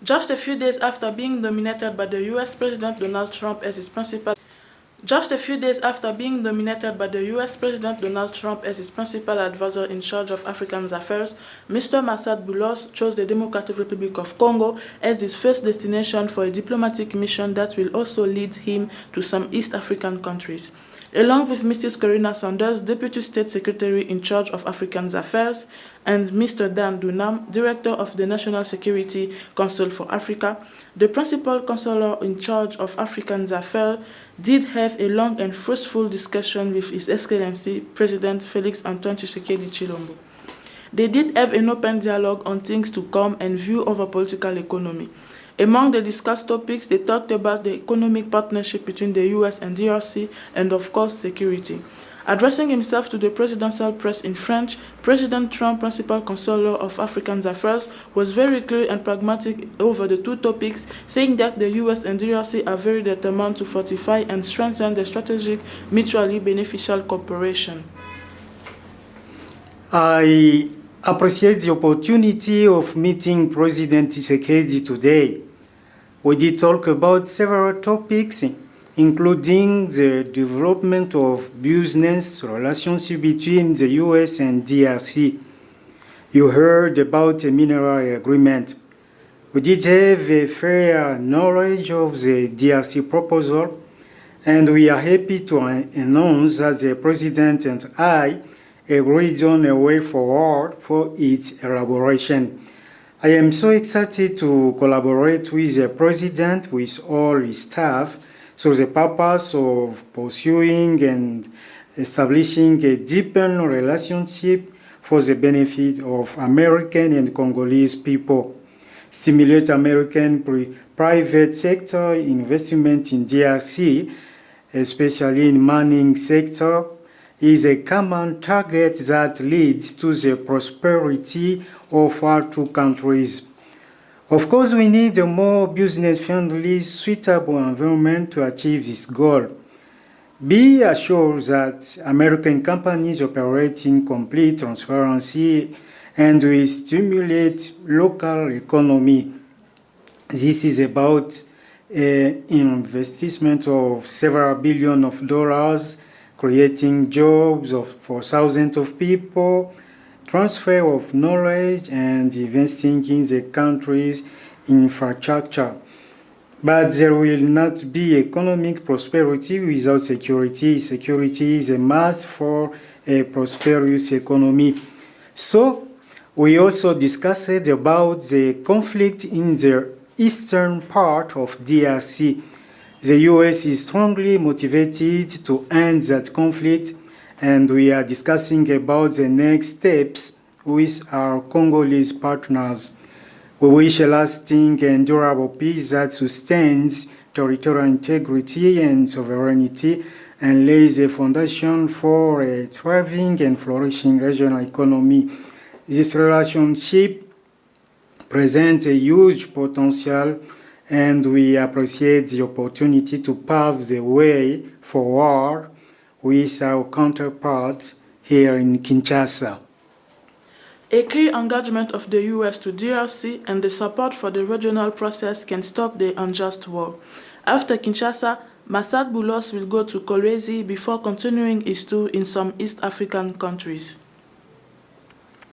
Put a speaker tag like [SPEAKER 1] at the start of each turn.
[SPEAKER 1] Just a few days after being nominated by the US President Donald Trump as his principal advisor in charge of African affairs, Mr. Massad Boulos chose the Democratic Republic of Congo as his first destination for a diplomatic mission that will also lead him to some East African countries. Along with Mrs. Corina Sanders, Deputy State Secretary in charge of African Affairs, and Mr. Dan Dunham, Director of the National Security Council for Africa, the Principal Counselor in charge of African Affairs did have a long and fruitful discussion with His Excellency President Felix Antoine Tshisekedi Chilombo. They did have an open dialogue on things to come and view of a political economy. Among the discussed topics, they talked about the economic partnership between the US and DRC and, of course, security. Addressing himself to the presidential press in French, President Trump, Principal Counselor of African Affairs, was very clear and pragmatic over the two topics, saying that the US and DRC are very determined to fortify and strengthen the strategic, mutually beneficial cooperation.
[SPEAKER 2] I appreciate the opportunity of meeting President Tshisekedi today. We did talk about several topics, including the development of business relations between the US and DRC. You heard about a mineral agreement. We did have a fair knowledge of the DRC proposal, and we are happy to announce that the President and I agreed on a way forward for its elaboration. I am so excited to collaborate with the President, with all his staff, for the purpose of pursuing and establishing a deepened relationship for the benefit of American and Congolese people, stimulate American private sector investment in DRC, especially in mining sector, is a common target that leads to the prosperity of our two countries. Of course, we need a more business-friendly, suitable environment to achieve this goal. Be assured that American companies operate in complete transparency and will stimulate local economy. This is about an investment of several billion of dollars, creating jobs for thousands of people, transfer of knowledge, and investing in the country's infrastructure. But there will not be economic prosperity without security. Security is a must for a prosperous economy. So, we also discussed about the conflict in the eastern part of DRC. The US is strongly motivated to end that conflict, and we are discussing about the next steps with our Congolese partners. We wish a lasting and durable peace that sustains territorial integrity and sovereignty and lays a foundation for a thriving and flourishing regional economy. This relationship presents a huge potential, and we appreciate the opportunity to pave the way forward with our counterparts here in Kinshasa.
[SPEAKER 1] A clear engagement of the US to DRC and the support for the regional process can stop the unjust war. After Kinshasa, Massad Boulos will go to Kahuzi before continuing his tour in some East African countries.